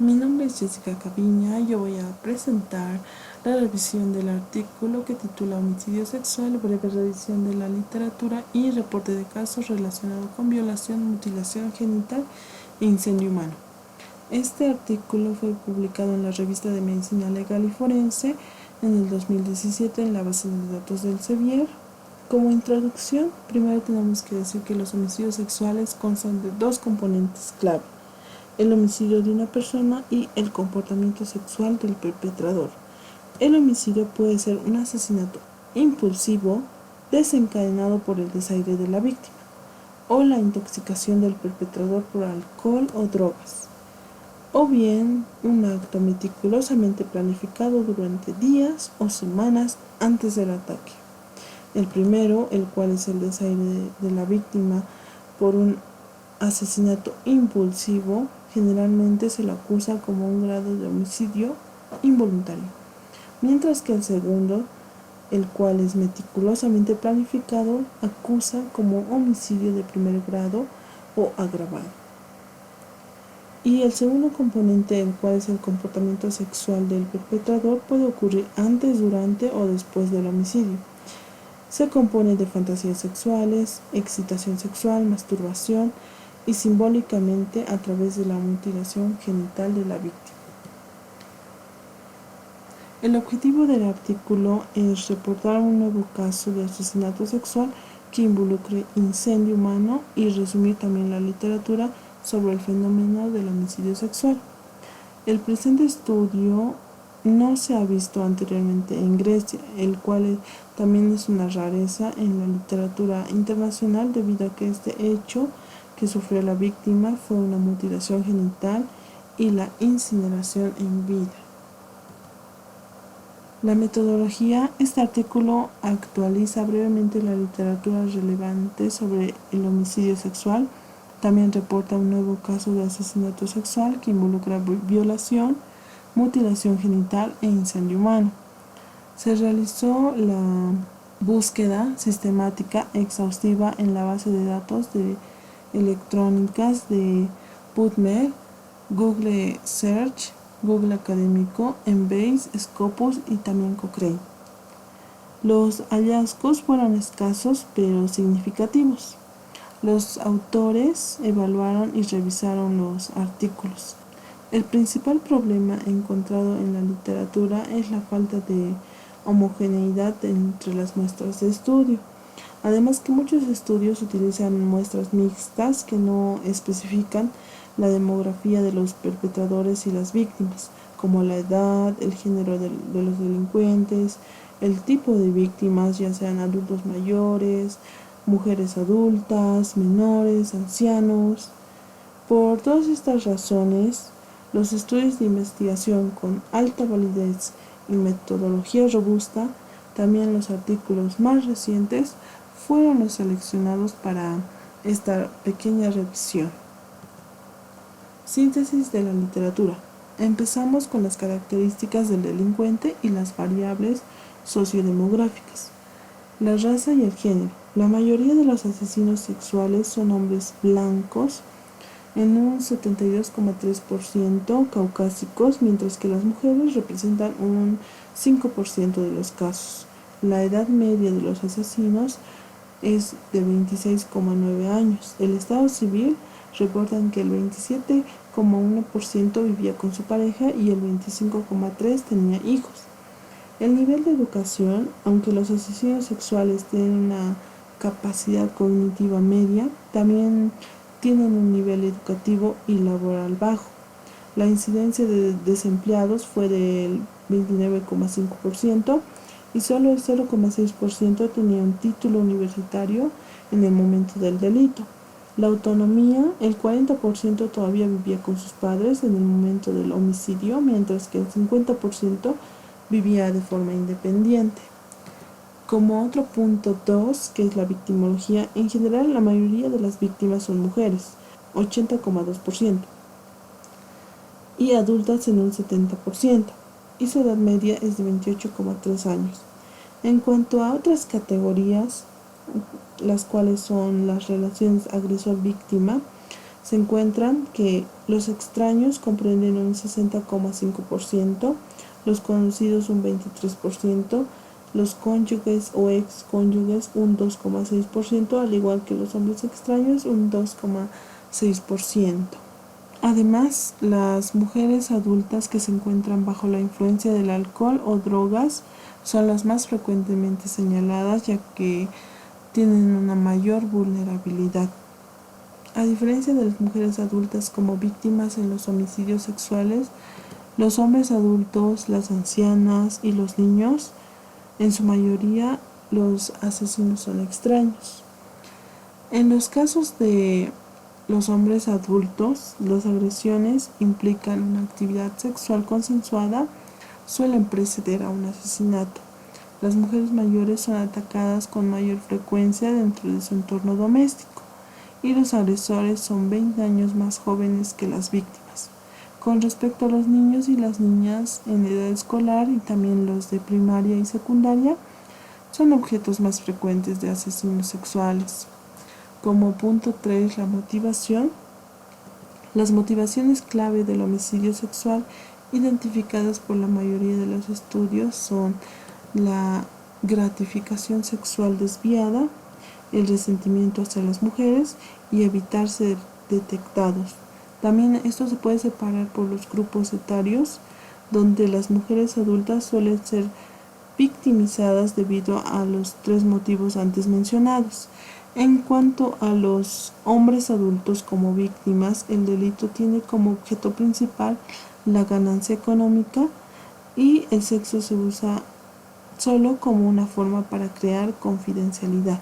Mi nombre es Jessica Caviña y yo voy a presentar la revisión del artículo que titula Homicidio sexual, breve revisión de la literatura y reporte de casos relacionados con violación, mutilación genital e incendio humano. Este artículo fue publicado en la revista de Medicina Legal y Forense en el 2017 en la base de datos del Sevier. Como introducción, primero tenemos que decir que los homicidios sexuales constan de dos componentes clave: el homicidio de una persona y el comportamiento sexual del perpetrador. El homicidio puede ser un asesinato impulsivo desencadenado por el desaire de la víctima o la intoxicación del perpetrador por alcohol o drogas, o bien un acto meticulosamente planificado durante días o semanas antes del ataque. El primero, el cual es el desaire de la víctima por un asesinato impulsivo, generalmente se lo acusa como un grado de homicidio involuntario, mientras que el segundo, el cual es meticulosamente planificado, acusa como homicidio de primer grado o agravado. Y el segundo componente, el cual es el comportamiento sexual del perpetrador, puede ocurrir antes, durante o después del homicidio. Se compone de fantasías sexuales, excitación sexual, masturbación y simbólicamente a través de la mutilación genital de la víctima. El objetivo del artículo es reportar un nuevo caso de asesinato sexual que involucre incendio humano y resumir también la literatura sobre el fenómeno del homicidio sexual. El presente estudio no se ha visto anteriormente en Grecia, el cual también es una rareza en la literatura internacional debido a que este hecho que sufrió la víctima fue una mutilación genital y la incineración en vida. La metodología. Este artículo actualiza brevemente la literatura relevante sobre el homicidio sexual. También reporta un nuevo caso de asesinato sexual que involucra violación, mutilación genital e incendio humano. Se realizó la búsqueda sistemática exhaustiva en la base de datos de electrónicas de PubMed, Google Search, Google Académico, Embase, Scopus y también Cochrane. Los hallazgos fueron escasos pero significativos. Los autores evaluaron y revisaron los artículos. El principal problema encontrado en la literatura es la falta de homogeneidad entre las muestras de estudio. Además que muchos estudios utilizan muestras mixtas que no especifican la demografía de los perpetradores y las víctimas, como la edad, el género de los delincuentes, el tipo de víctimas, ya sean adultos mayores, mujeres adultas, menores, ancianos. Por todas estas razones, los estudios de investigación con alta validez y metodología robusta, también los artículos más recientes, fueron los seleccionados para esta pequeña revisión. Síntesis de la literatura. Empezamos con las características del delincuente y las variables sociodemográficas. La raza y el género. La mayoría de los asesinos sexuales son hombres blancos, en un 72,3% caucásicos, mientras que las mujeres representan un 5% de los casos. La edad media de los asesinos es de 26,9 años. El estado civil reportan que el 27,1% vivía con su pareja y el 25,3% tenía hijos. El nivel de educación. Aunque los asesinos sexuales tienen una capacidad cognitiva media, también tienen un nivel educativo y laboral bajo. La incidencia de desempleados fue del 29,5% y solo el 0,6% tenía un título universitario en el momento del delito. La autonomía. El 40% todavía vivía con sus padres en el momento del homicidio, mientras que el 50% vivía de forma independiente. Como otro punto 2, que es la victimología, en general la mayoría de las víctimas son mujeres, 80,2%, y adultas en un 70%, y su edad media es de 28,3 años. En cuanto a otras categorías, las cuales son las relaciones agresor-víctima, se encuentran que Los extraños comprenden un 60,5%, los conocidos un 23%, los cónyuges o excónyuges un 2,6%, al igual que los hombres extraños un 2,6%. Además, las mujeres adultas que se encuentran bajo la influencia del alcohol o drogas son las más frecuentemente señaladas, ya que tienen una mayor vulnerabilidad. A diferencia de las mujeres adultas como víctimas en los homicidios sexuales, los hombres adultos, las ancianas y los niños, en su mayoría, los asesinos son extraños. En los casos de los hombres adultos, las agresiones implican una actividad sexual consensuada, suelen preceder a un asesinato. Las mujeres mayores son atacadas con mayor frecuencia dentro de su entorno doméstico y los agresores son 20 años más jóvenes que las víctimas. Con respecto a los niños y las niñas en edad escolar y también los de primaria y secundaria, son objetos más frecuentes de asesinos sexuales. Como punto 3, la motivación. Las motivaciones clave del homicidio sexual identificadas por la mayoría de los estudios son la gratificación sexual desviada, el resentimiento hacia las mujeres y evitar ser detectados. También esto se puede separar por los grupos etarios, donde las mujeres adultas suelen ser victimizadas debido a los 3 motivos antes mencionados. En cuanto a los hombres adultos como víctimas, el delito tiene como objeto principal la ganancia económica y el sexo se usa solo como una forma para crear confidencialidad.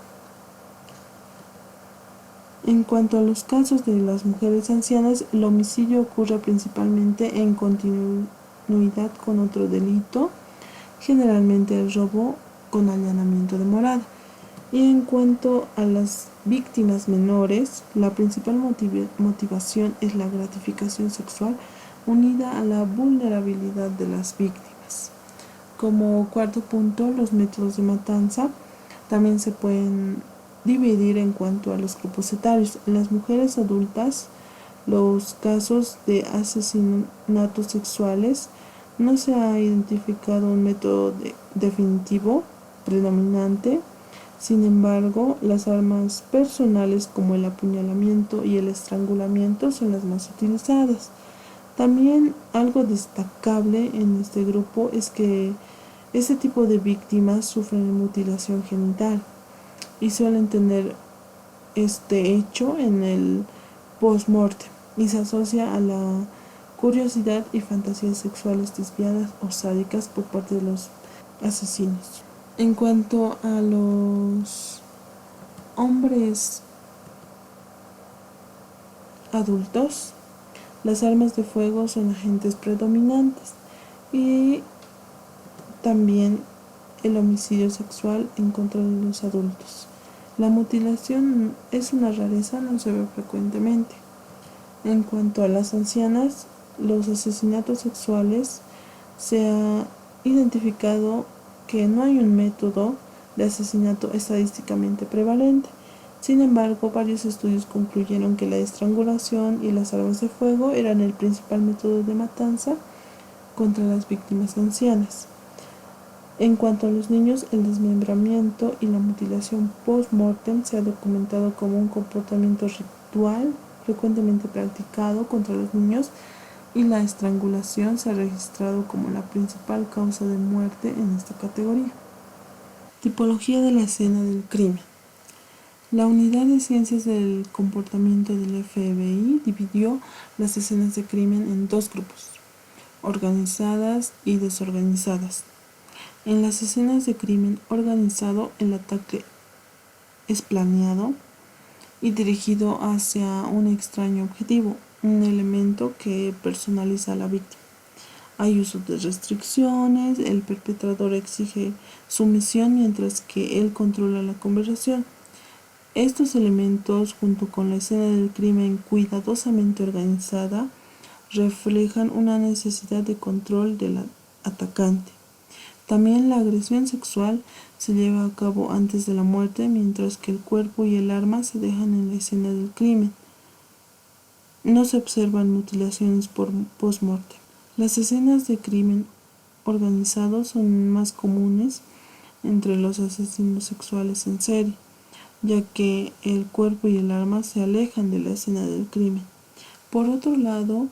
En cuanto a los casos de las mujeres ancianas, el homicidio ocurre principalmente en continuidad con otro delito, generalmente el robo con allanamiento de morada. Y en cuanto a las víctimas menores, la principal motivación es la gratificación sexual unida a la vulnerabilidad de las víctimas. Como cuarto punto, los métodos de matanza también se pueden dividir en cuanto a los grupos etarios. En las mujeres adultas, los casos de asesinatos sexuales no se ha identificado un método definitivo predominante. Sin embargo, las armas personales como el apuñalamiento y el estrangulamiento son las más utilizadas. También algo destacable en este grupo es que este tipo de víctimas sufren mutilación genital y suelen tener este hecho en el post-mortem y se asocia a la curiosidad y fantasías sexuales desviadas o sádicas por parte de los asesinos. En cuanto a los hombres adultos, las armas de fuego son agentes predominantes y también el homicidio sexual en contra de los adultos. La mutilación es una rareza, no se ve frecuentemente. En cuanto a las ancianas, los asesinatos sexuales se ha identificado que no hay un método de asesinato estadísticamente prevalente. Sin embargo, varios estudios concluyeron que la estrangulación y las armas de fuego eran el principal método de matanza contra las víctimas ancianas. En cuanto a los niños, el desmembramiento y la mutilación post-mortem se ha documentado como un comportamiento ritual frecuentemente practicado contra los niños y la estrangulación se ha registrado como la principal causa de muerte en esta categoría. Tipología de la escena del crimen. La Unidad de Ciencias del Comportamiento del FBI dividió las escenas de crimen en 2 grupos, organizadas y desorganizadas. En las escenas de crimen organizado, el ataque es planeado y dirigido hacia un extraño objetivo, un elemento que personaliza a la víctima. Hay uso de restricciones, el perpetrador exige sumisión mientras que él controla la conversación. Estos elementos, junto con la escena del crimen cuidadosamente organizada, reflejan una necesidad de control del atacante. También la agresión sexual se lleva a cabo antes de la muerte, mientras que el cuerpo y el arma se dejan en la escena del crimen. No se observan mutilaciones por post-mortem. Las escenas de crimen organizado son más comunes entre los asesinos sexuales en serie, ya que el cuerpo y el arma se alejan de la escena del crimen. Por otro lado,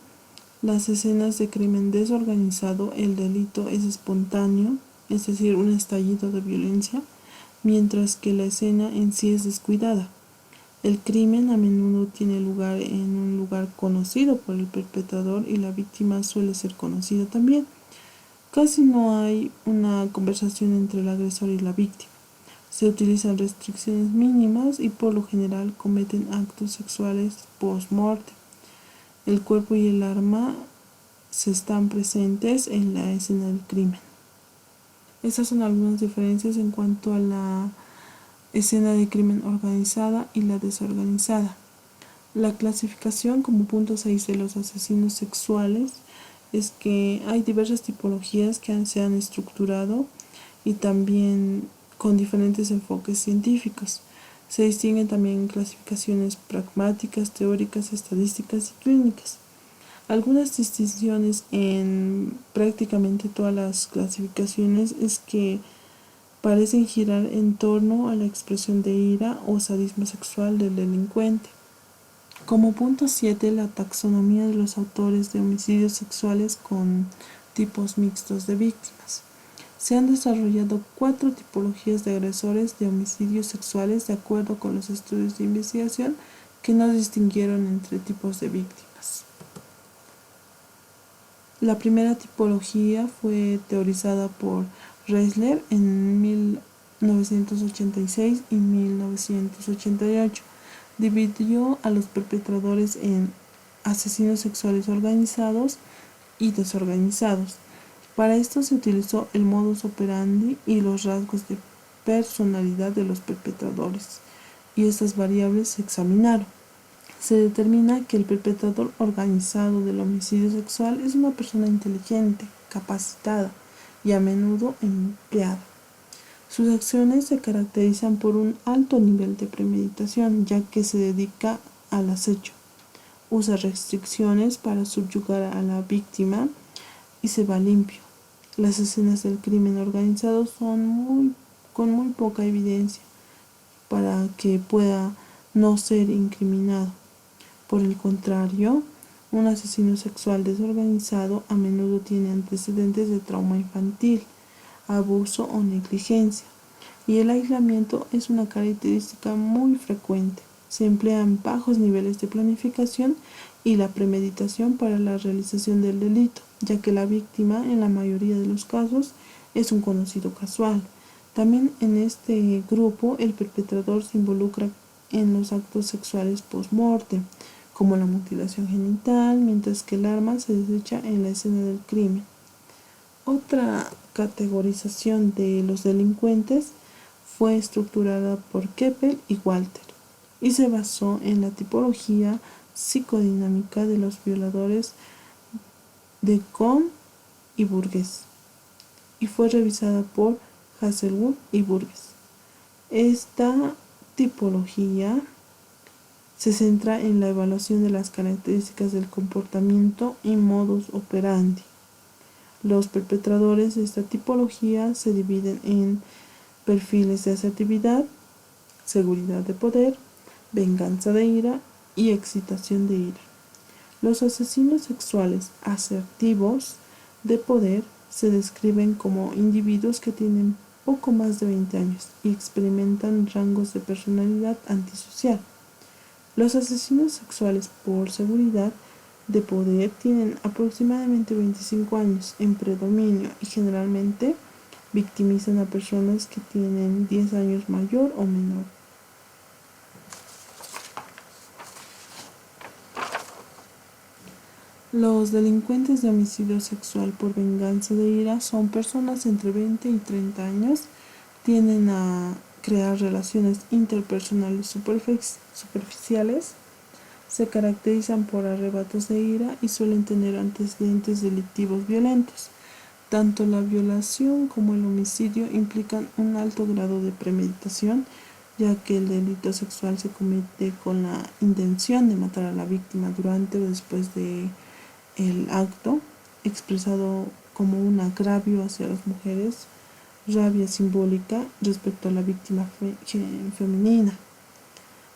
las escenas de crimen desorganizado, el delito es espontáneo, es decir, un estallido de violencia, mientras que la escena en sí es descuidada. El crimen a menudo tiene lugar en un lugar conocido por el perpetrador y la víctima suele ser conocida también. Casi no hay una conversación entre el agresor y la víctima. Se utilizan restricciones mínimas y por lo general cometen actos sexuales post-mortem. El cuerpo y el arma se están presentes en la escena del crimen. Esas son algunas diferencias en cuanto a la escena de crimen organizada y la desorganizada. La clasificación como punto 6 de los asesinos sexuales es que hay diversas tipologías que se han estructurado y también con diferentes enfoques científicos. Se distinguen también clasificaciones pragmáticas, teóricas, estadísticas y clínicas. Algunas distinciones en prácticamente todas las clasificaciones es que parecen girar en torno a la expresión de ira o sadismo sexual del delincuente. Como punto 7, la taxonomía de los autores de homicidios sexuales con tipos mixtos de víctimas. Se han desarrollado 4 tipologías de agresores de homicidios sexuales de acuerdo con los estudios de investigación que no distinguieron entre tipos de víctimas. La primera tipología fue teorizada por Reisler en 1986 y 1988. Dividió a los perpetradores en asesinos sexuales organizados y desorganizados. Para esto se utilizó el modus operandi y los rasgos de personalidad de los perpetradores, y estas variables se examinaron. Se determina que el perpetrador organizado del homicidio sexual es una persona inteligente, capacitada y a menudo empleada. Sus acciones se caracterizan por un alto nivel de premeditación, ya que se dedica al acecho. Usa restricciones para subyugar a la víctima y se va limpio. Las escenas del crimen organizado son con muy poca evidencia para que pueda no ser incriminado. Por el contrario, un asesino sexual desorganizado a menudo tiene antecedentes de trauma infantil, abuso o negligencia, y el aislamiento es una característica muy frecuente. Se emplean bajos niveles de planificación y la premeditación para la realización del delito, ya que la víctima en la mayoría de los casos es un conocido casual. También en este grupo el perpetrador se involucra en los actos sexuales post-mortem, como la mutilación genital, mientras que el arma se desecha en la escena del crimen. Otra categorización de los delincuentes fue estructurada por Keppel y Walter y se basó en la tipología psicodinámica de los violadores de Kohn y Burgess y fue revisada por Hazelwood y Burgess. Esta tipología se centra en la evaluación de las características del comportamiento y modus operandi. Los perpetradores de esta tipología se dividen en perfiles de asertividad, seguridad de poder, venganza de ira y excitación de ira. Los asesinos sexuales asertivos de poder se describen como individuos que tienen poco más de 20 años y experimentan rangos de personalidad antisocial. Los asesinos sexuales por seguridad de poder tienen aproximadamente 25 años en predominio y generalmente victimizan a personas que tienen 10 años mayor o menor. Los delincuentes de homicidio sexual por venganza de ira son personas entre 20 y 30 años, tienden a crear relaciones interpersonales superficiales, se caracterizan por arrebatos de ira y suelen tener antecedentes delictivos violentos. Tanto la violación como el homicidio implican un alto grado de premeditación ya que el delito sexual se comete con la intención de matar a la víctima durante o después de el acto, expresado como un agravio hacia las mujeres, rabia simbólica respecto a la víctima femenina.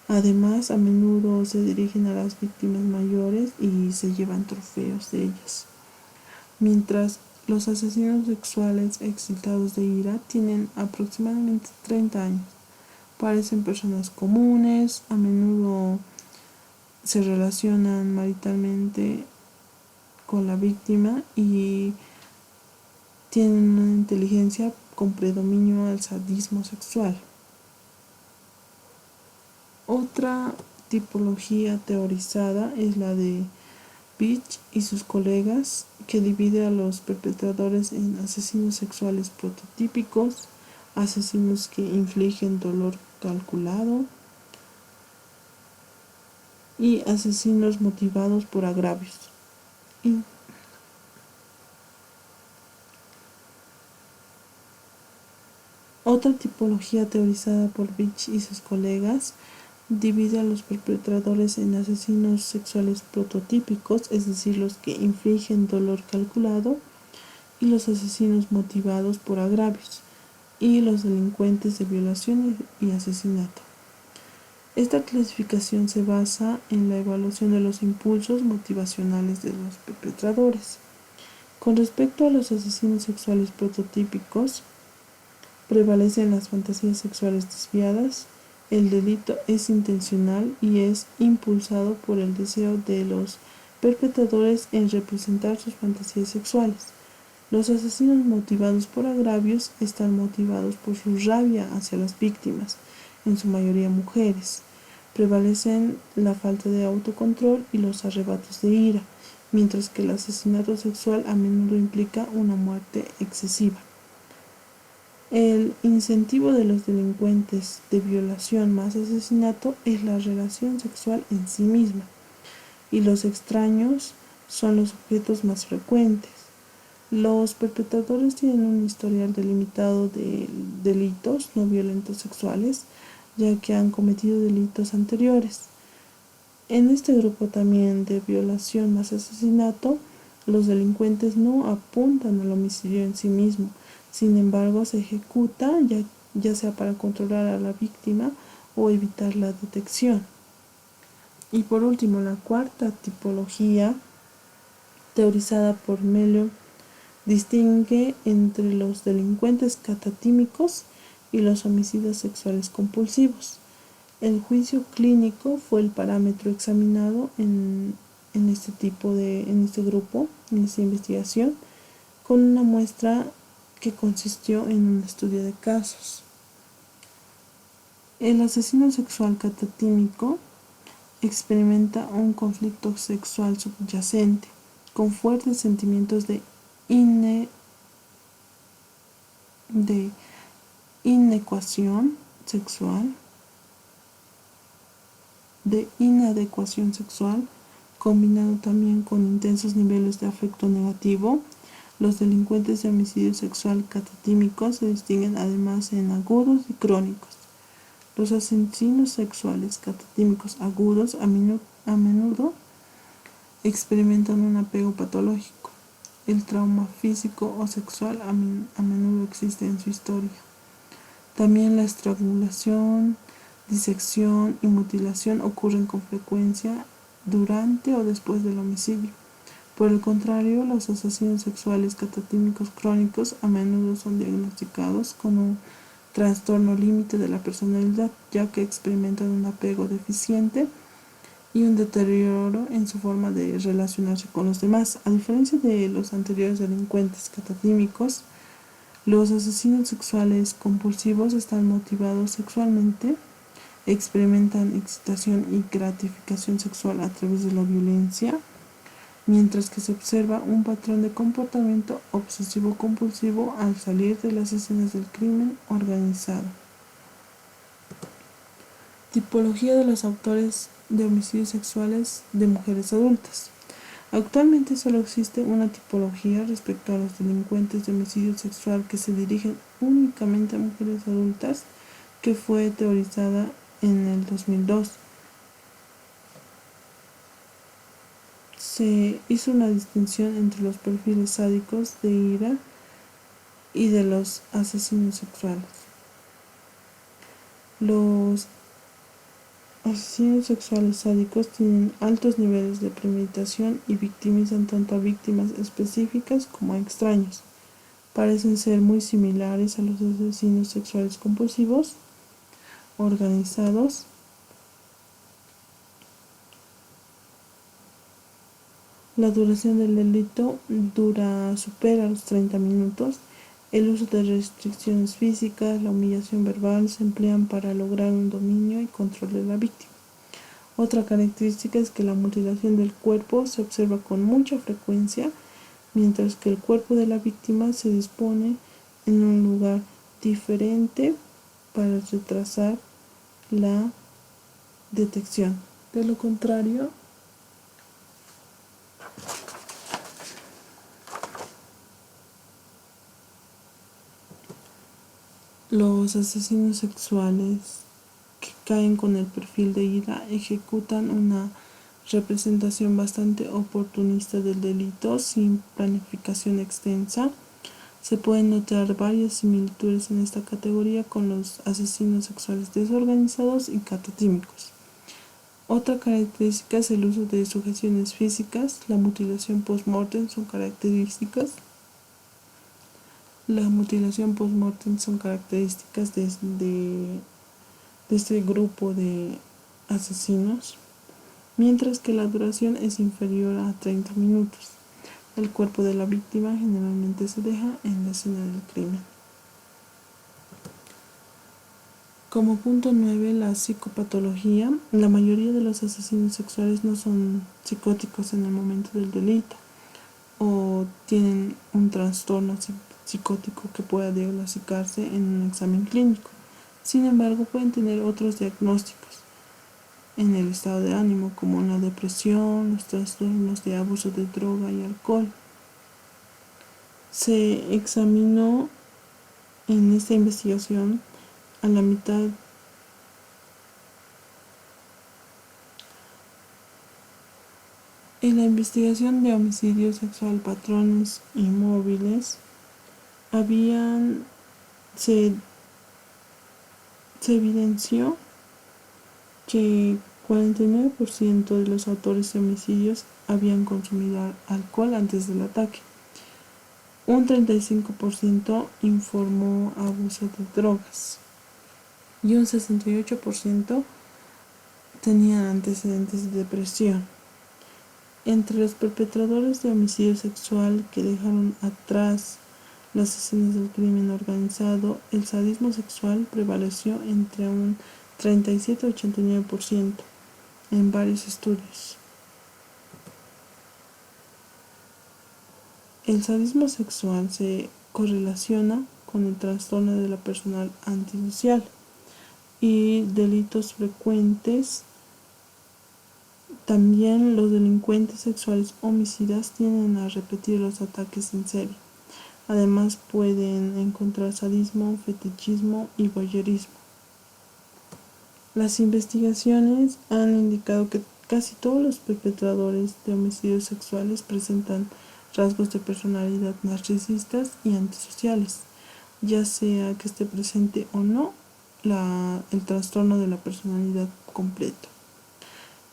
Además, a menudo se dirigen a las víctimas mayores y se llevan trofeos de ellas. Mientras los asesinos sexuales excitados de ira tienen aproximadamente 30 años. Parecen personas comunes, a menudo se relacionan maritalmente con la víctima y tienen una inteligencia con predominio al sadismo sexual. Otra tipología teorizada es la de Beach y sus colegas, que divide a los perpetradores en asesinos sexuales prototípicos, asesinos que infligen dolor calculado y asesinos motivados por agravios. Y otra tipología teorizada por Beach y sus colegas divide a los perpetradores en asesinos sexuales prototípicos, es decir, los que infligen dolor calculado, y los asesinos motivados por agravios, y los delincuentes de violación y asesinato. Esta clasificación se basa en la evaluación de los impulsos motivacionales de los perpetradores. Con respecto a los asesinos sexuales prototípicos, prevalecen las fantasías sexuales desviadas. El delito es intencional y es impulsado por el deseo de los perpetradores en representar sus fantasías sexuales. Los asesinos motivados por agravios están motivados por su rabia hacia las víctimas, en su mayoría mujeres. Prevalecen la falta de autocontrol y los arrebatos de ira, mientras que el asesinato sexual a menudo implica una muerte excesiva. El incentivo de los delincuentes de violación más asesinato es la relación sexual en sí misma, y los extraños son los objetos más frecuentes. Los perpetradores tienen un historial delimitado de delitos no violentos sexuales, ya que han cometido delitos anteriores. En este grupo también de violación más asesinato, los delincuentes no apuntan al homicidio en sí mismo. Sin embargo, se ejecuta ya sea para controlar a la víctima o evitar la detección. Y por último, la cuarta tipología, teorizada por Melion, distingue entre los delincuentes catatímicos y los homicidas sexuales compulsivos. El juicio clínico fue el parámetro examinado en este grupo, en esta investigación, con una muestra que consistió en un estudio de casos. El asesino sexual catatímico experimenta un conflicto sexual subyacente, con fuertes sentimientos de inadecuación sexual, combinado también con intensos niveles de afecto negativo. Los delincuentes de homicidio sexual catatímicos se distinguen además en agudos y crónicos. Los asesinos sexuales catatímicos agudos a menudo experimentan un apego patológico. El trauma físico o sexual a menudo existe en su historia. También la estrangulación, disección y mutilación ocurren con frecuencia durante o después del homicidio. Por el contrario, los asesinos sexuales catatímicos crónicos a menudo son diagnosticados con un trastorno límite de la personalidad, ya que experimentan un apego deficiente y un deterioro en su forma de relacionarse con los demás. A diferencia de los anteriores delincuentes catatímicos, los asesinos sexuales compulsivos están motivados sexualmente, experimentan excitación y gratificación sexual a través de la violencia, mientras que se observa un patrón de comportamiento obsesivo-compulsivo al salir de las escenas del crimen organizado. Tipología de los autores de homicidios sexuales de mujeres adultas. Actualmente solo existe una tipología respecto a los delincuentes de homicidio sexual que se dirigen únicamente a mujeres adultas, que fue teorizada en el 2002. Se hizo una distinción entre los perfiles sádicos de ira y de los asesinos sexuales. Los asesinos sexuales sádicos tienen altos niveles de premeditación y victimizan tanto a víctimas específicas como a extraños. Parecen ser muy similares a los asesinos sexuales compulsivos, organizados. La duración del delito supera los 30 minutos. El uso de restricciones físicas, la humillación verbal se emplean para lograr un dominio y control de la víctima. Otra característica es que la mutilación del cuerpo se observa con mucha frecuencia, mientras que el cuerpo de la víctima se dispone en un lugar diferente para retrasar la detección. De lo contrario, los asesinos sexuales que caen con el perfil de ira ejecutan una representación bastante oportunista del delito sin planificación extensa. Se pueden notar varias similitudes en esta categoría con los asesinos sexuales desorganizados y catatímicos. Otra característica es el uso de sujeciones físicas. La mutilación post-mortem son características de este grupo de asesinos, mientras que la duración es inferior a 30 minutos. El cuerpo de la víctima generalmente se deja en la escena del crimen. Como punto 9, la psicopatología. La mayoría de los asesinos sexuales no son psicóticos en el momento del delito o tienen un trastorno psicótico que pueda diagnosticarse en un examen clínico. Sin embargo, pueden tener otros diagnósticos en el estado de ánimo, como la depresión, los trastornos de abuso de droga y alcohol. Se examinó en esta investigación a la mitad en la investigación de homicidio sexual, patrones y móviles, se evidenció que 49% de los autores de homicidios habían consumido alcohol antes del ataque. Un 35% informó abuso de drogas y un 68% tenían antecedentes de depresión. Entre los perpetradores de homicidio sexual que dejaron atrás las escenas del crimen organizado, el sadismo sexual prevaleció entre un 37 y 89% en varios estudios. El sadismo sexual se correlaciona con el trastorno de la personalidad antisocial y delitos frecuentes. También los delincuentes sexuales homicidas tienden a repetir los ataques en serie. Además pueden encontrar sadismo, fetichismo y voyeurismo. Las investigaciones han indicado que casi todos los perpetradores de homicidios sexuales presentan rasgos de personalidad narcisistas y antisociales, ya sea que esté presente o no el trastorno de la personalidad completo.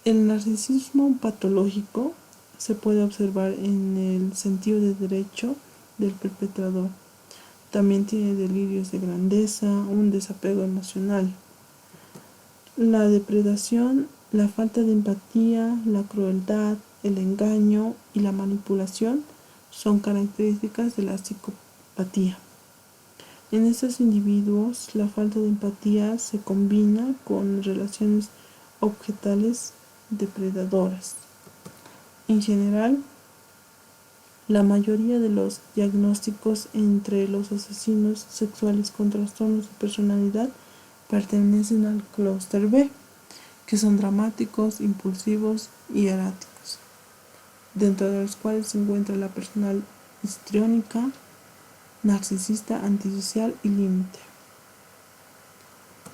El narcisismo patológico se puede observar en el sentido de derecho del perpetrador. También tiene delirios de grandeza, un desapego emocional. La depredación, la falta de empatía, la crueldad, el engaño y la manipulación son características de la psicopatía. En estos individuos, la falta de empatía se combina con relaciones objetales depredadoras. En general, la mayoría de los diagnósticos entre los asesinos sexuales con trastornos de personalidad pertenecen al clúster B, que son dramáticos, impulsivos y erráticos, dentro de los cuales se encuentra la personalidad histriónica, narcisista, antisocial y límite.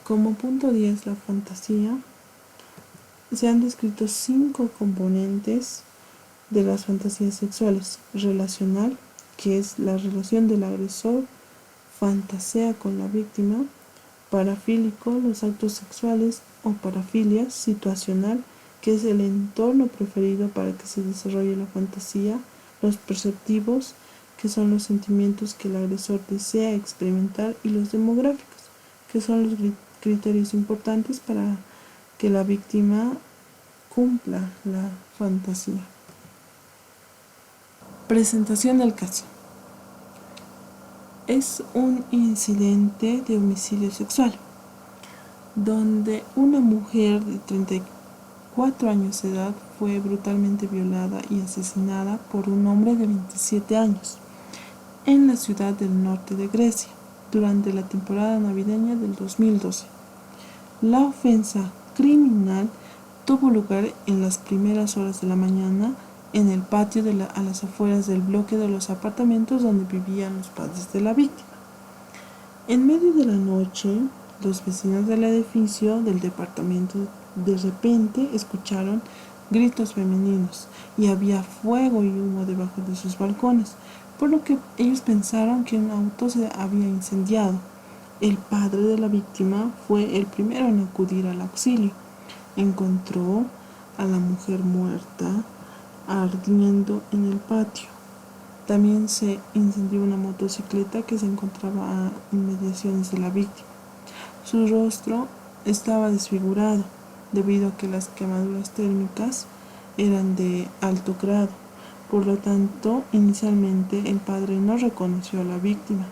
Como punto 10, la fantasía, se han descrito 5 componentes de las fantasías sexuales: relacional, que es la relación del agresor fantasea con la víctima; parafílico, los actos sexuales o parafilia; situacional, que es el entorno preferido para que se desarrolle la fantasía; los perceptivos, que son los sentimientos que el agresor desea experimentar; y los demográficos, que son los criterios importantes para que la víctima cumpla la fantasía. Presentación del caso. Es un incidente de homicidio sexual, donde una mujer de 34 años de edad fue brutalmente violada y asesinada por un hombre de 27 años en la ciudad del norte de Grecia durante la temporada navideña del 2012. La ofensa criminal tuvo lugar en las primeras horas de la mañana en el patio a las afueras del bloque de los apartamentos donde vivían los padres de la víctima. En medio de la noche, los vecinos del edificio del departamento de repente escucharon gritos femeninos y había fuego y humo debajo de sus balcones, por lo que ellos pensaron que un auto se había incendiado. El padre de la víctima fue el primero en acudir al auxilio. Encontró a la mujer muerta ardiendo en el patio. También se incendió una motocicleta que se encontraba a inmediaciones de la víctima. Su rostro estaba desfigurado debido a que las quemaduras térmicas eran de alto grado. Por lo tanto, inicialmente el padre no reconoció a la víctima,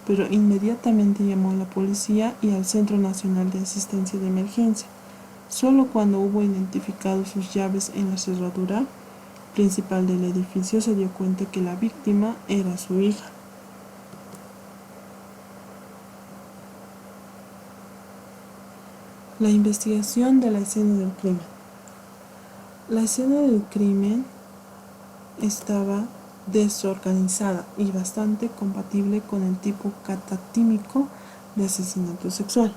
pero inmediatamente llamó a la policía y al Centro Nacional de Asistencia de Emergencia. Solo cuando hubo identificado sus llaves en la cerradura principal del edificio se dio cuenta que la víctima era su hija. La investigación de la escena del crimen. La escena del crimen estaba desorganizada y bastante compatible con el tipo catatímico de asesinato sexual.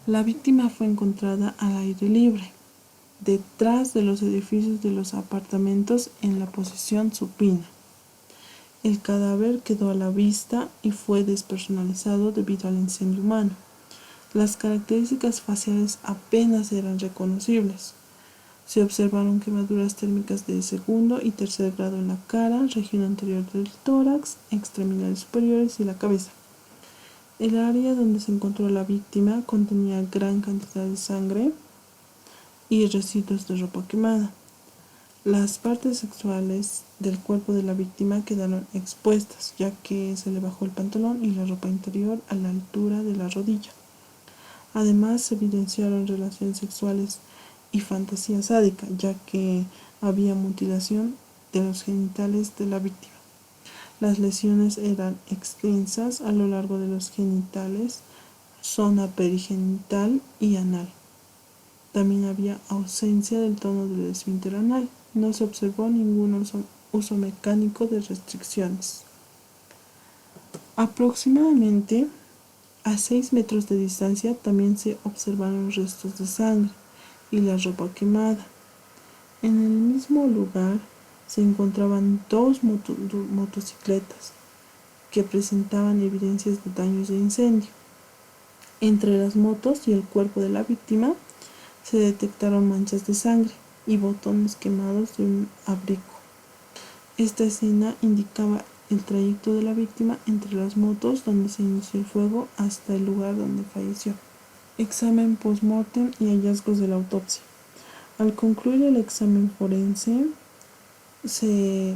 La víctima fue encontrada al aire libre, detrás de los edificios de los apartamentos en la posición supina. El cadáver quedó a la vista y fue despersonalizado debido al incendio humano. Las características faciales apenas eran reconocibles. Se observaron quemaduras térmicas de segundo y tercer grado en la cara, región anterior del tórax, extremidades superiores y la cabeza. El área donde se encontró la víctima contenía gran cantidad de sangre y residuos de ropa quemada. Las partes sexuales del cuerpo de la víctima quedaron expuestas, ya que se le bajó el pantalón y la ropa interior a la altura de la rodilla. Además, se evidenciaron relaciones sexuales y fantasía sádica, ya que había mutilación de los genitales de la víctima. Las lesiones eran extensas a lo largo de los genitales, zona perigenital y anal. También había ausencia del tono del esfínter anal. No se observó ningún uso mecánico de restricciones. Aproximadamente a 6 metros de distancia también se observaron restos de sangre y la ropa quemada. En el mismo lugar se encontraban 2 motocicletas que presentaban evidencias de daños de incendio. Entre las motos y el cuerpo de la víctima se detectaron manchas de sangre y botones quemados de un abrigo. Esta escena indicaba el trayecto de la víctima entre las motos donde se inició el fuego hasta el lugar donde falleció. Examen post-mortem y hallazgos de la autopsia. Al concluir el examen forense, se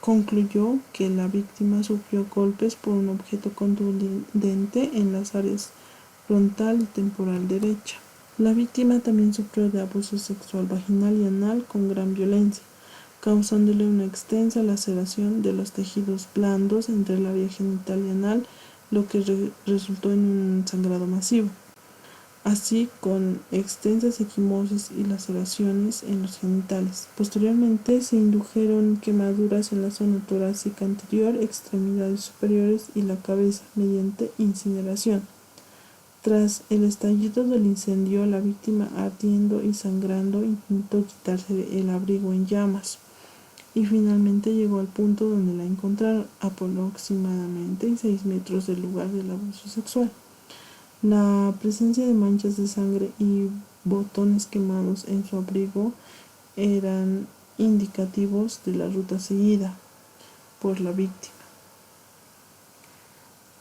concluyó que la víctima sufrió golpes por un objeto contundente en las áreas frontal y temporal derecha. La víctima también sufrió de abuso sexual vaginal y anal con gran violencia, causándole una extensa laceración de los tejidos blandos entre el área genital y anal, lo que resultó en un sangrado masivo. así con extensas equimosis y laceraciones en los genitales. Posteriormente se indujeron quemaduras en la zona torácica anterior, extremidades superiores y la cabeza mediante incineración. Tras el estallido del incendio, la víctima, ardiendo y sangrando, intentó quitarse el abrigo en llamas y finalmente llegó al punto donde la encontraron, aproximadamente 6 metros del lugar del abuso sexual. La presencia de manchas de sangre y botones quemados en su abrigo eran indicativos de la ruta seguida por la víctima.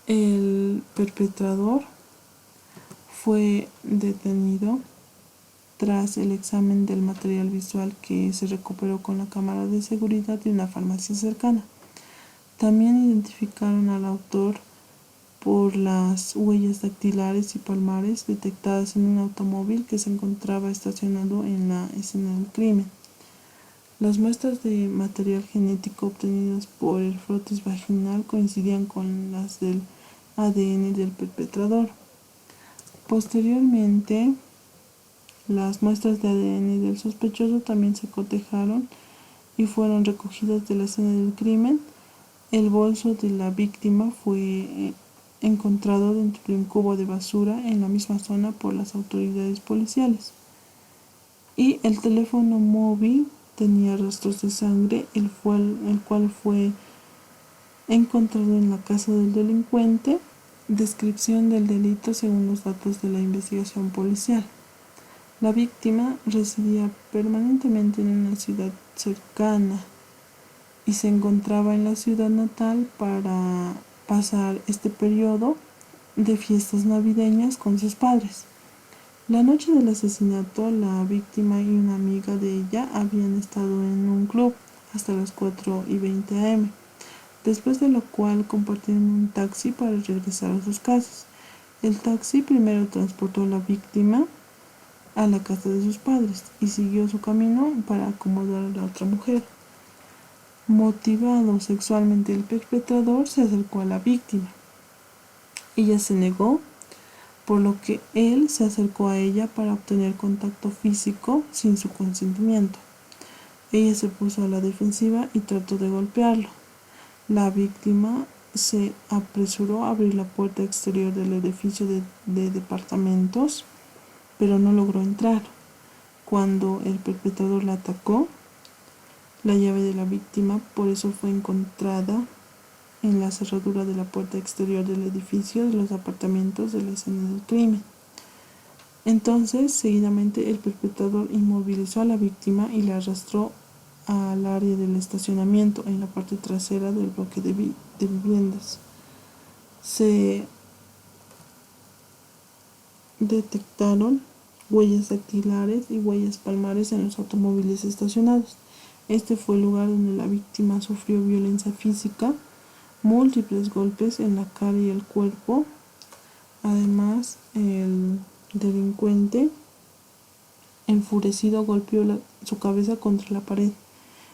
El perpetrador fue detenido tras el examen del material visual que se recuperó con la cámara de seguridad de una farmacia cercana. También identificaron al autor por las huellas dactilares y palmares detectadas en un automóvil que se encontraba estacionado en la escena del crimen. Las muestras de material genético obtenidas por el frotis vaginal coincidían con las del ADN del perpetrador. Posteriormente, las muestras de ADN del sospechoso también se cotejaron y fueron recogidas de la escena del crimen. El bolso de la víctima fue encontrado dentro de un cubo de basura en la misma zona por las autoridades policiales. Y el teléfono móvil tenía rastros de sangre, el cual fue encontrado en la casa del delincuente. Descripción del delito según los datos de la investigación policial. La víctima residía permanentemente en una ciudad cercana y se encontraba en la ciudad natal para pasar este periodo de fiestas navideñas con sus padres. La noche del asesinato, la víctima y una amiga de ella habían estado en un club hasta las 4:20 am, después de lo cual compartieron un taxi para regresar a sus casas. El taxi primero transportó a la víctima a la casa de sus padres y siguió su camino para acomodar a la otra mujer. Motivado sexualmente, el perpetrador se acercó a la víctima. Ella se negó, por lo que él se acercó a ella para obtener contacto físico sin su consentimiento. Ella se puso a la defensiva y trató de golpearlo. La víctima se apresuró a abrir la puerta exterior del edificio de departamentos, pero no logró entrar. Cuando el perpetrador la atacó, la llave de la víctima por eso fue encontrada en la cerradura de la puerta exterior del edificio de los apartamentos de la escena del crimen. Entonces, seguidamente, el perpetrador inmovilizó a la víctima y la arrastró al área del estacionamiento en la parte trasera del bloque de viviendas. Se detectaron huellas dactilares y huellas palmares en los automóviles estacionados. Este fue el lugar donde la víctima sufrió violencia física, múltiples golpes en la cara y el cuerpo. Además, el delincuente, enfurecido, golpeó su cabeza contra la pared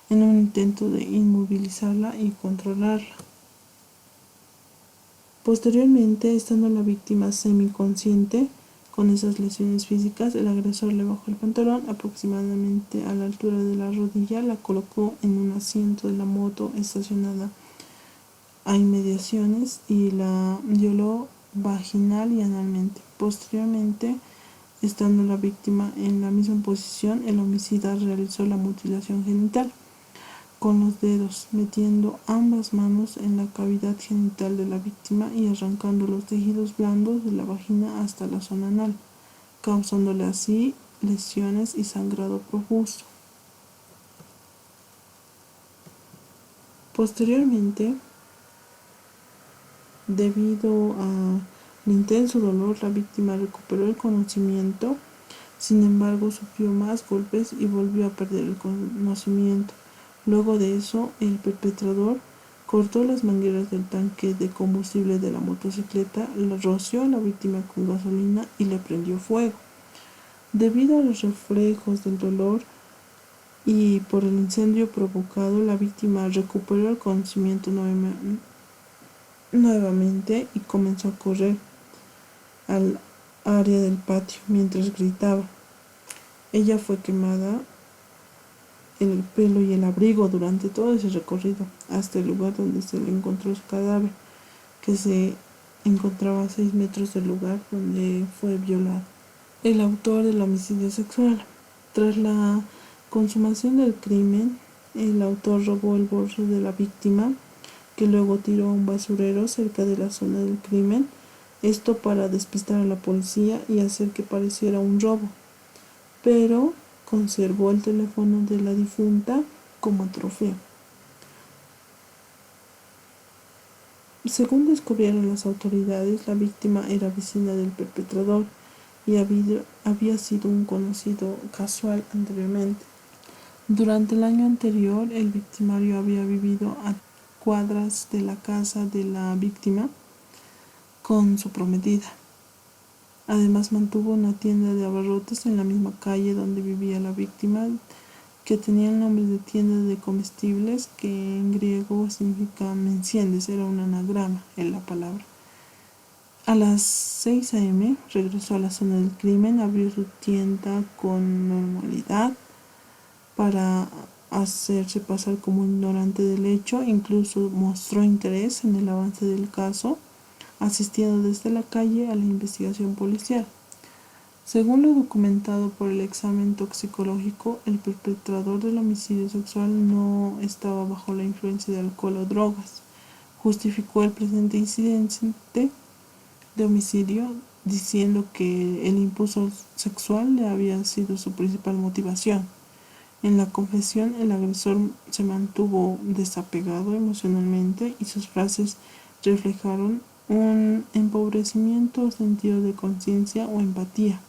en un intento de inmovilizarla y controlarla. Posteriormente, estando la víctima semiconsciente con esas lesiones físicas, el agresor le bajó el pantalón aproximadamente a la altura de la rodilla, la colocó en un asiento de la moto estacionada a inmediaciones y la violó vaginal y analmente. Posteriormente, estando la víctima en la misma posición, el homicida realizó la mutilación genital con los dedos, metiendo ambas manos en la cavidad genital de la víctima y arrancando los tejidos blandos de la vagina hasta la zona anal, causándole así lesiones y sangrado profuso. Posteriormente, debido al intenso dolor, la víctima recuperó el conocimiento. Sin embargo, sufrió más golpes y volvió a perder el conocimiento. Luego de eso, el perpetrador cortó las mangueras del tanque de combustible de la motocicleta, la roció a la víctima con gasolina y le prendió fuego. Debido a los reflejos del dolor y por el incendio provocado, la víctima recuperó el conocimiento nuevamente y comenzó a correr. Al área del patio mientras gritaba. Ella fue quemada el pelo y el abrigo durante todo ese recorrido hasta el lugar donde se le encontró su cadáver, que se encontraba a 6 metros del lugar donde fue violado. El autor del homicidio sexual. Tras la consumación del crimen, el autor robó el bolso de la víctima, que luego tiró a un basurero cerca de la zona del crimen, esto para despistar a la policía y hacer que pareciera un robo, pero conservó el teléfono de la difunta como trofeo. Según descubrieron las autoridades, la víctima era vecina del perpetrador y había sido un conocido casual anteriormente. Durante el año anterior, el victimario había vivido a cuadras de la casa de la víctima con su prometida. Además, mantuvo una tienda de abarrotes en la misma calle donde vivía la víctima, que tenía el nombre de tienda de comestibles, que en griego significa "me enciendes", era un anagrama en la palabra. A las 6 a.m. regresó a la zona del crimen, abrió su tienda con normalidad para hacerse pasar como ignorante del hecho, incluso mostró interés en el avance del caso, asistiendo desde la calle a la investigación policial. Según lo documentado por el examen toxicológico, el perpetrador del homicidio sexual no estaba bajo la influencia de alcohol o drogas. Justificó el presente incidente de homicidio diciendo que el impulso sexual le había sido su principal motivación. En la confesión, el agresor se mantuvo desapegado emocionalmente y sus frases reflejaron un empobrecimiento, sentido de conciencia o empatía,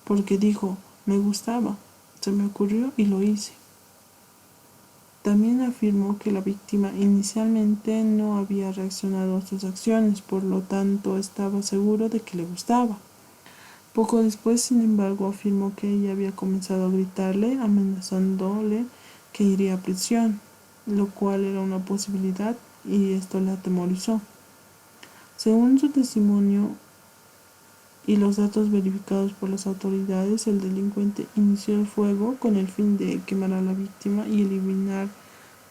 porque dijo: "Me gustaba, se me ocurrió y lo hice". También afirmó que la víctima inicialmente no había reaccionado a sus acciones, por lo tanto estaba seguro de que le gustaba. Poco después, sin embargo, afirmó que ella había comenzado a gritarle, amenazándole que iría a prisión, lo cual era una posibilidad y esto le atemorizó. Según su testimonio y los datos verificados por las autoridades, el delincuente inició el fuego con el fin de quemar a la víctima y eliminar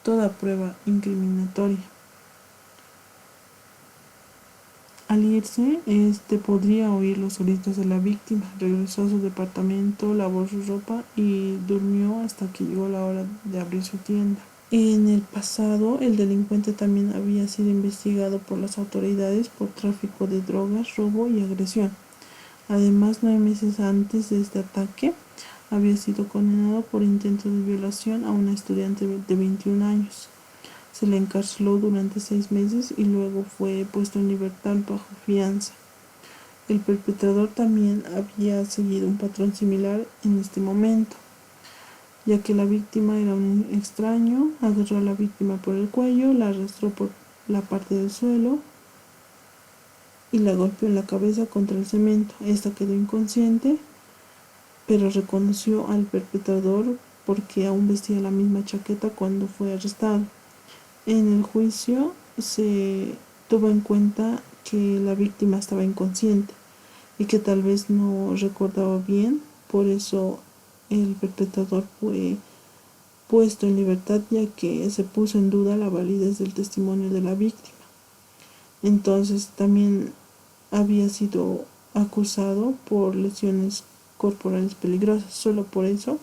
toda prueba incriminatoria. Al irse, podría oír los gritos de la víctima. Regresó a su departamento, lavó su ropa y durmió hasta que llegó la hora de abrir su tienda. En el pasado, el delincuente también había sido investigado por las autoridades por tráfico de drogas, robo y agresión. Además, 9 meses antes de este ataque, había sido condenado por intento de violación a una estudiante de 21 años. Se le encarceló durante 6 meses y luego fue puesto en libertad bajo fianza. El perpetrador también había seguido un patrón similar en este momento, ya que la víctima era un extraño. Agarró a la víctima por el cuello, la arrastró por la parte del suelo y la golpeó en la cabeza contra el cemento. Esta quedó inconsciente, pero reconoció al perpetrador porque aún vestía la misma chaqueta cuando fue arrestado. En el juicio se tuvo en cuenta que la víctima estaba inconsciente y que tal vez no recordaba bien, por eso el perpetrador fue puesto en libertad, ya que se puso en duda la validez del testimonio de la víctima. Entonces también había sido acusado por lesiones corporales peligrosas, solo por eso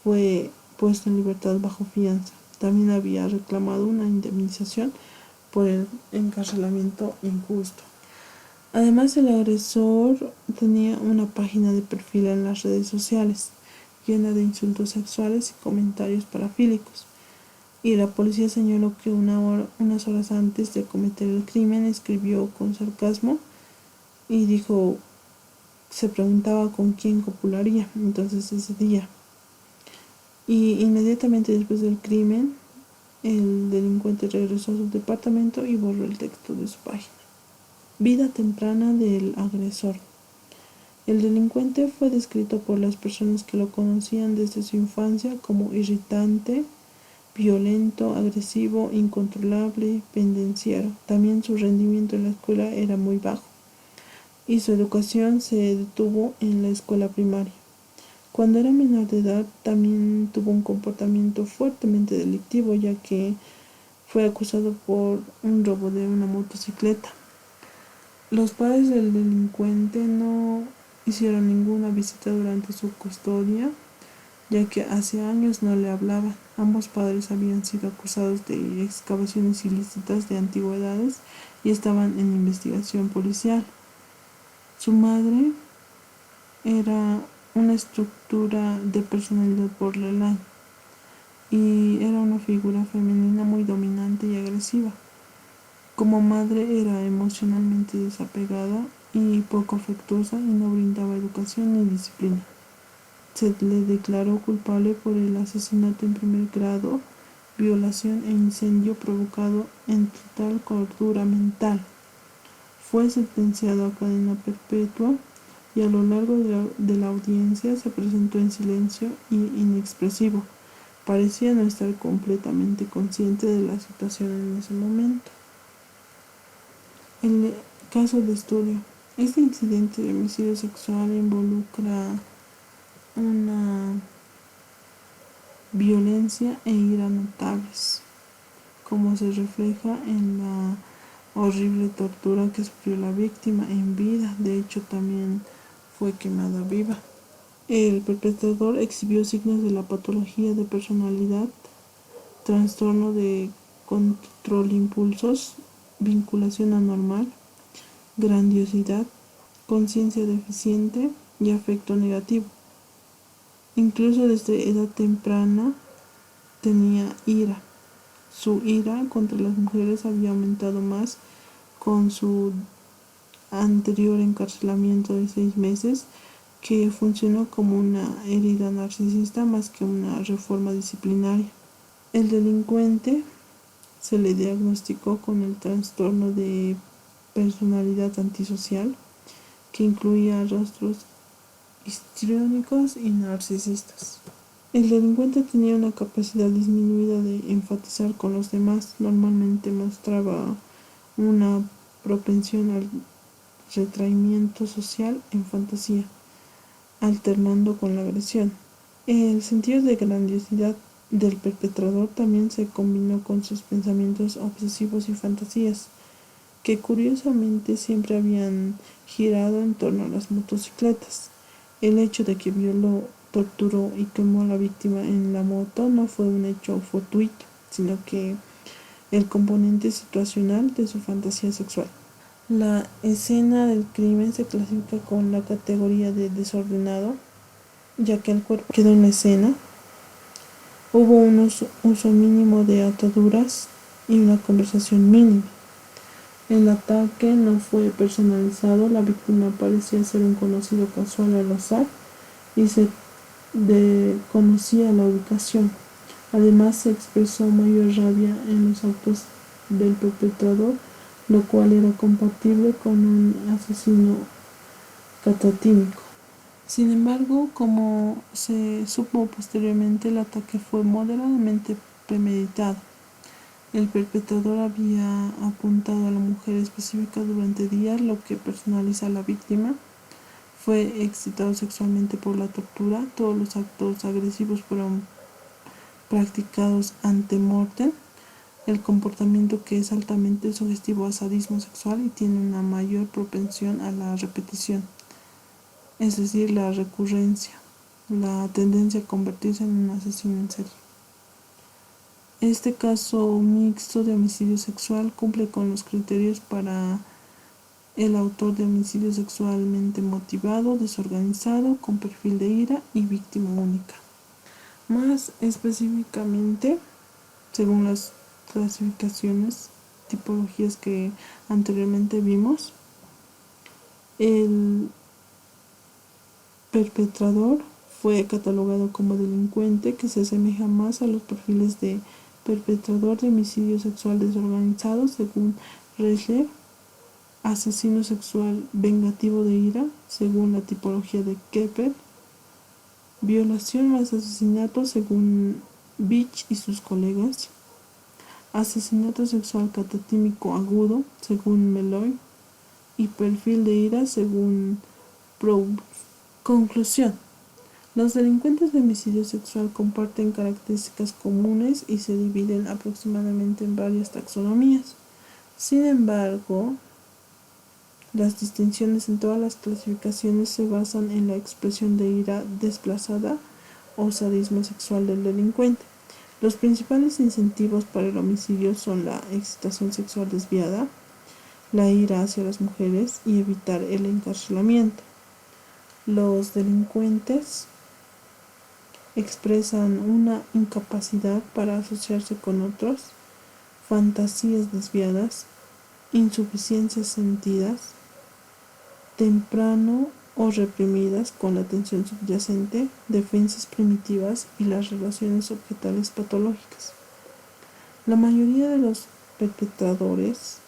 fue puesto en libertad bajo fianza. También había reclamado una indemnización por el encarcelamiento injusto. Además, el agresor tenía una página de perfil en las redes sociales llena de insultos sexuales y comentarios parafílicos, y la policía señaló que unas horas antes de cometer el crimen escribió con sarcasmo y dijo, se preguntaba con quién copularía entonces ese día. Y inmediatamente después del crimen, el delincuente regresó a su departamento y borró el texto de su página. Vida temprana del agresor. El delincuente fue descrito por las personas que lo conocían desde su infancia como irritante, violento, agresivo, incontrolable, pendenciero. También su rendimiento en la escuela era muy bajo. y su educación se detuvo en la escuela primaria. Cuando era menor de edad también tuvo un comportamiento fuertemente delictivo, ya que fue acusado por un robo de una motocicleta. Los padres del delincuente no hicieron ninguna visita durante su custodia, ya que hace años no le hablaban. Ambos padres habían sido acusados de excavaciones ilícitas de antigüedades y estaban en investigación policial. Su madre era una estructura de personalidad borderline y era una figura femenina muy dominante y agresiva. Como madre era emocionalmente desapegada y poco afectuosa y no brindaba educación ni disciplina. Se le declaró culpable por el asesinato en primer grado, violación e incendio provocado en total cordura mental. Fue sentenciado a cadena perpetua y a lo largo de la audiencia se presentó en silencio y inexpresivo. Parecía no estar completamente consciente de la situación en ese momento. El caso de estudio. Este incidente de homicidio sexual involucra una violencia e ira notables, como se refleja en la horrible tortura que sufrió la víctima en vida. De hecho, también fue quemada viva. El perpetrador exhibió signos de la patología de personalidad, trastorno de control impulsos, vinculación anormal, grandiosidad, conciencia deficiente y afecto negativo. Incluso desde edad temprana tenía ira. Su ira contra las mujeres había aumentado más con su anterior encarcelamiento de 6 meses, que funcionó como una herida narcisista más que una reforma disciplinaria. El delincuente se le diagnosticó con el trastorno de personalidad antisocial, que incluía rostros histriónicos y narcisistas. El delincuente tenía una capacidad disminuida de enfatizar con los demás. Normalmente mostraba una propensión al retraimiento social en fantasía, alternando con la agresión. El sentido de grandiosidad del perpetrador también se combinó con sus pensamientos obsesivos y fantasías, que curiosamente siempre habían girado en torno a las motocicletas. El hecho de que violó, torturó y quemó a la víctima en la moto no fue un hecho fortuito, sino que el componente situacional de su fantasía sexual. La escena del crimen se clasifica con la categoría de desordenado, ya que el cuerpo quedó en la escena. Hubo un uso mínimo de ataduras y una conversación mínima. El ataque no fue personalizado, la víctima parecía ser un conocido casual al azar y se desconocía la ubicación. Además, se expresó mayor rabia en los actos del perpetrador, lo cual era compatible con un asesino catatímico. Sin embargo, como se supo posteriormente, el ataque fue moderadamente premeditado. El perpetrador había apuntado a la mujer específica durante días, lo que personaliza a la víctima. Fue excitado sexualmente por la tortura. Todos los actos agresivos fueron practicados ante mortem. El comportamiento, que es altamente sugestivo a sadismo sexual y tiene una mayor propensión a la repetición, es decir, la recurrencia, la tendencia a convertirse en un asesino en serie. Este caso mixto de homicidio sexual cumple con los criterios para el autor de homicidio sexualmente motivado, desorganizado, con perfil de ira y víctima única. Más específicamente, según las clasificaciones, tipologías que anteriormente vimos, el perpetrador fue catalogado como delincuente, que se asemeja más a los perfiles de perpetrador de homicidio sexual desorganizado según Ressler, asesino sexual vengativo de ira según la tipología de Keppel, violación más asesinato según Beach y sus colegas, asesinato sexual catatímico agudo según Meloy, y perfil de ira según Proust. Conclusión. Los delincuentes de homicidio sexual comparten características comunes y se dividen aproximadamente en varias taxonomías. Sin embargo, las distinciones en todas las clasificaciones se basan en la expresión de ira desplazada o sadismo sexual del delincuente. Los principales incentivos para el homicidio son la excitación sexual desviada, la ira hacia las mujeres y evitar el encarcelamiento. Los delincuentes expresan una incapacidad para asociarse con otros, fantasías desviadas, insuficiencias sentidas, temprano o reprimidas con la tensión subyacente, defensas primitivas y las relaciones objetales patológicas. La mayoría de los perpetradores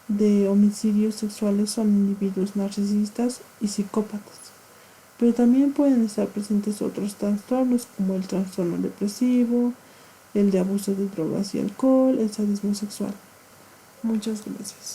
de homicidios sexuales son individuos narcisistas y psicópatas, pero también pueden estar presentes otros trastornos como el trastorno depresivo, el de abuso de drogas y alcohol, el sadismo sexual. Muchas gracias.